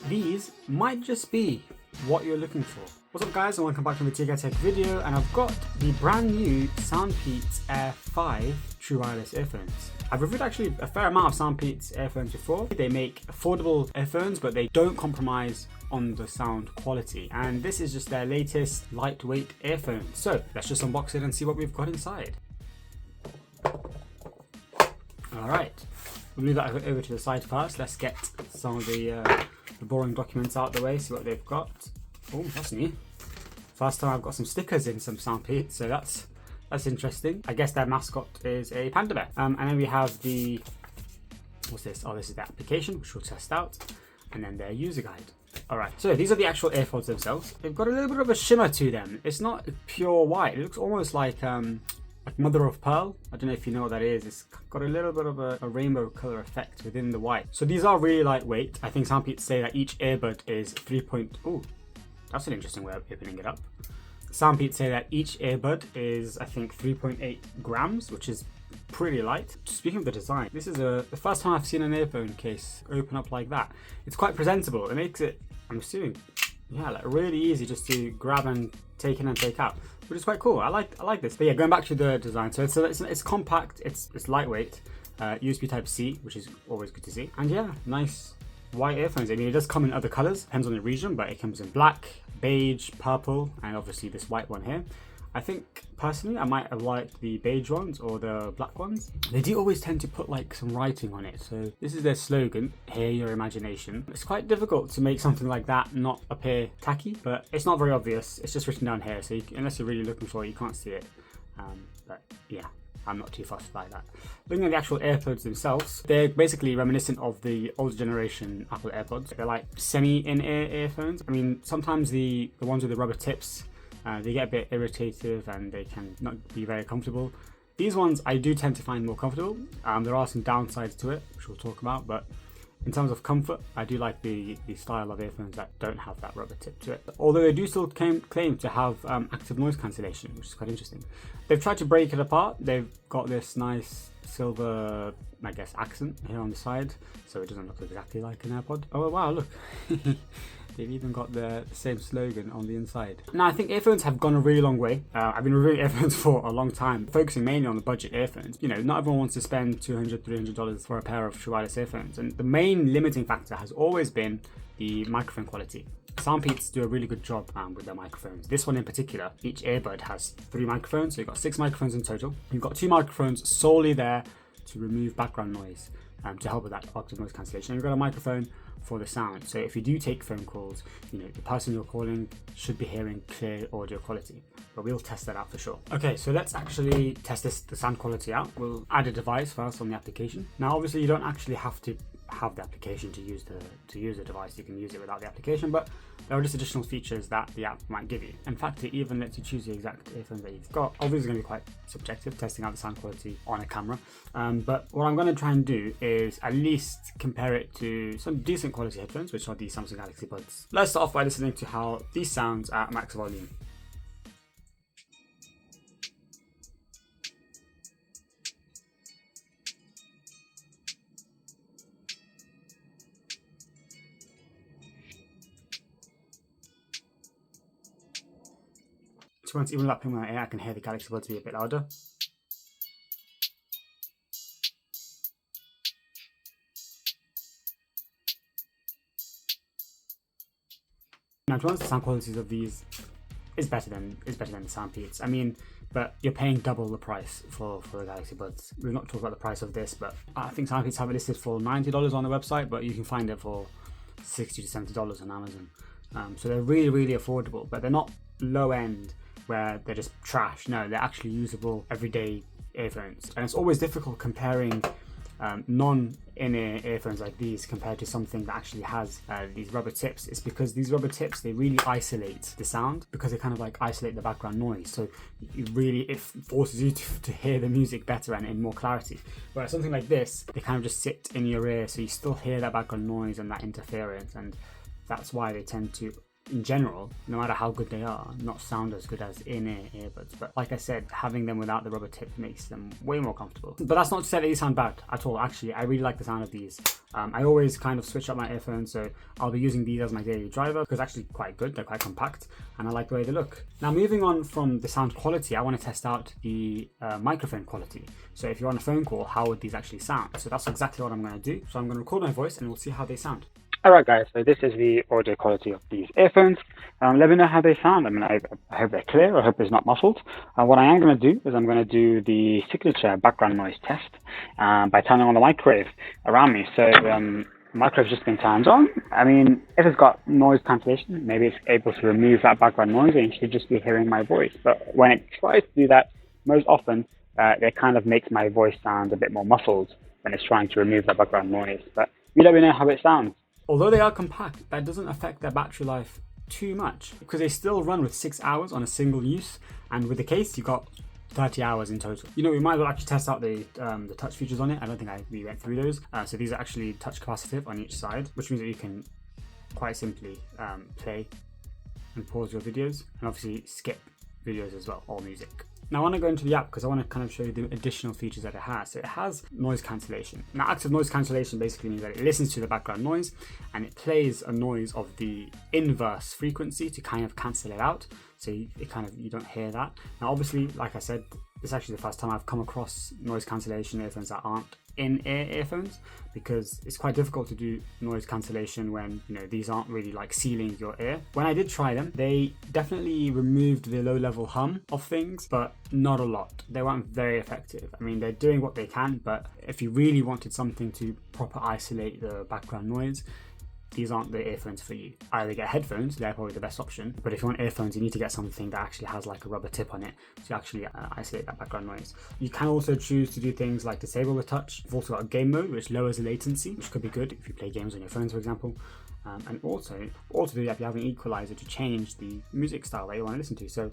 these might just be what you're looking for. What's up guys, and welcome back to the TK Tech video, and I've got the brand new Soundpeats Air 5 true wireless earphones. I've reviewed actually a fair amount of Soundpeats earphones before. They make affordable earphones, but they don't compromise on the sound quality, and this is just their latest lightweight earphones. So let's just unbox it and see what we've got inside. Alright, we'll move that over to the side first. Let's get some of the boring documents out the way, see what they've got. Oh, that's new. First time I've got some stickers in some Soundpeats, so that's interesting. I guess their mascot is a panda bear. And then we have the, what's this? Oh, this is the application, which we'll test out. And then their user guide. Alright, so these are the actual AirPods themselves. They've got a little bit of a shimmer to them. It's not pure white. It looks almost like mother of pearl. I don't know if you know what that is. It's got a little bit of a rainbow color effect within the white. So these are really lightweight. I think Soundpeats say that each earbud is 3. Oh, that's an interesting way of opening it up. Soundpeats say that each earbud is, I think, 3.8 grams, which is pretty light. Speaking of the design, this is the first time I've seen an earphone case open up like that. It's quite presentable. It makes it, I'm assuming, yeah, like really easy just to grab and take in and take out, which is quite cool. I like this. But yeah, going back to the design, so it's compact, it's lightweight, USB Type-C, which is always good to see, and yeah, nice white earphones. I mean, it does come in other colors, depends on the region, but it comes in black, beige, purple, and obviously this white one here. I think personally I might have liked the beige ones or the black ones. They do always tend to put like some writing on it. So this is their slogan, hear your imagination. It's quite difficult to make something like that not appear tacky, but it's not very obvious. It's just written down here, so unless you're really looking for it, you can't see it. But yeah, I'm not too fussed by that. Looking at the actual AirPods themselves, they're basically reminiscent of the older generation Apple AirPods. They're like semi-in-ear earphones. I mean, sometimes the ones with the rubber tips, they get a bit irritative and they can not be very comfortable. These ones I do tend to find more comfortable. There are some downsides to it, which we'll talk about, but in terms of comfort, I do like the style of earphones that don't have that rubber tip to it. Although they do still claim to have active noise cancellation, which is quite interesting. They've tried to break it apart. They've got this nice silver, I guess, accent here on the side, so it doesn't look exactly like an AirPod. Oh wow, look. They've even got the same slogan on the inside. Now, I think earphones have gone a really long way. I've been reviewing earphones for a long time, focusing mainly on the budget earphones. You know, not everyone wants to spend $200, $300 for a pair of true wireless earphones. And the main limiting factor has always been the microphone quality. Soundpeats do a really good job with their microphones. This one in particular, each earbud has 3 microphones, so you've got 6 microphones in total. You've got 2 microphones solely there to remove background noise, to help with that active noise cancellation. And you've got a microphone for the sound, so if you do take phone calls, you know, the person you're calling should be hearing clear audio quality, but we'll test that out for sure. Okay, so let's actually test the sound quality out. We'll add a device first on the application. Now obviously you don't actually have to have the application to use the device. You can use it without the application, but there are just additional features that the app might give you. In fact, it even lets you choose the exact earphones that you've got. Obviously it's going to be quite subjective, testing out the sound quality on a camera, but what I'm going to try and do is at least compare it to some decent quality headphones, which are the Samsung Galaxy Buds. Let's start off by listening to how these sounds at max volume. So once even without putting my ear, I can hear the Galaxy Buds be a bit louder. Now, to be honest, the sound qualities of these is better than the Soundpeats. I mean, but you're paying double the price for the Galaxy Buds. We've not talked about the price of this, but I think Soundpeats have it listed for $90 on the website, but you can find it for $60 to $70 on Amazon. So they're really, really affordable, but they're not low end where they're just trash. No, they're actually usable everyday earphones. And it's always difficult comparing non-in-ear earphones like these compared to something that actually has these rubber tips. It's because these rubber tips, they really isolate the sound, because they kind of like isolate the background noise. So it forces you to hear the music better and in more clarity. Whereas something like this, they kind of just sit in your ear, so you still hear that background noise and that interference, and that's why they tend to in general, no matter how good they are, not sound as good as in-ear earbuds. But like I said, having them without the rubber tip makes them way more comfortable. But that's not to say that these sound bad at all. Actually, I really like the sound of these. I always kind of switch up my earphones, so I'll be using these as my daily driver because actually quite good. They're quite compact and I like the way they look. Now, moving on from the sound quality, I want to test out the microphone quality. So if you're on a phone call, how would these actually sound? So that's exactly what I'm going to do. So I'm going to record my voice and we'll see how they sound. Alright guys, so this is the audio quality of these earphones. Let me know how they sound. I mean, I hope they're clear. I hope it's not muffled. What I am going to do is I'm going to do the signature background noise test by turning on the microwave around me. So the microwave's just been turned on. I mean, if it's got noise cancellation, maybe it's able to remove that background noise and you should just be hearing my voice. But when it tries to do that, most often it kind of makes my voice sound a bit more muffled when it's trying to remove that background noise. But you let me know how it sounds. Although they are compact, that doesn't affect their battery life too much because they still run with 6 hours on a single use, and with the case you got 30 hours in total. You know, we might as well actually test out the touch features on it. I don't think we went through those. So these are actually touch capacitive on each side, which means that you can quite simply play and pause your videos, and obviously skip videos as well, or music. Now I want to go into the app because I want to kind of show you the additional features that it has. So it has noise cancellation. Now active noise cancellation basically means that it listens to the background noise and it plays a noise of the inverse frequency to kind of cancel it out. So you don't hear that. Now obviously, like I said, it's actually the first time I've come across noise cancellation earphones that aren't in-ear earphones, because it's quite difficult to do noise cancellation when, you know, these aren't really like sealing your ear. When I did try them, they definitely removed the low-level hum of things, but not a lot. They weren't very effective. I mean, they're doing what they can, but if you really wanted something to proper isolate the background noise, these aren't the earphones for you. Either get headphones, they're probably the best option, but if you want earphones, you need to get something that actually has like a rubber tip on it to actually isolate that background noise. You can also choose to do things like disable the touch. You've also got a game mode, which lowers the latency, which could be good if you play games on your phones, for example. And also to do that, you have an equalizer to change the music style that you want to listen to. So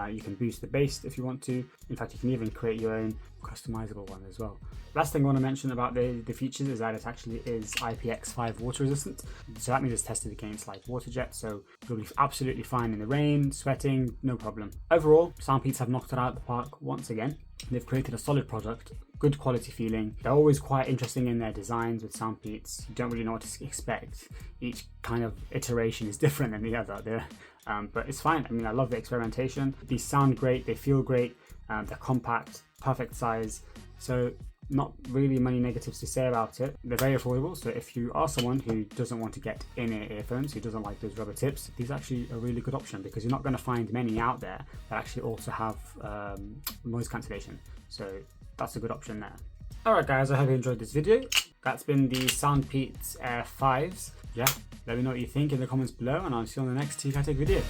you can boost the bass if you want to. In fact, you can even create your own customizable one as well. Last thing I want to mention about the features is that it actually is IPX5 water resistant. So that means it's tested against like water jets, so you'll be absolutely fine in the rain, sweating, no problem. Overall, Soundpeats have knocked it out of the park once again. They've created a solid product, good quality feeling. They're always quite interesting in their designs with Soundpeats. You don't really know what to expect. Each kind of iteration is different than the other. But it's fine. I mean, I love the experimentation. These sound great, they feel great, they're compact, perfect size. So not really many negatives to say about it. They're very affordable, so if you are someone who doesn't want to get in-ear earphones, who doesn't like those rubber tips, these are actually a really good option because you're not going to find many out there that actually also have noise cancellation. So that's a good option there. Alright guys, I hope you enjoyed this video. That's been the Soundpeats Air 5s. Yeah, let me know what you think in the comments below, and I'll see you on the next TK Tech video.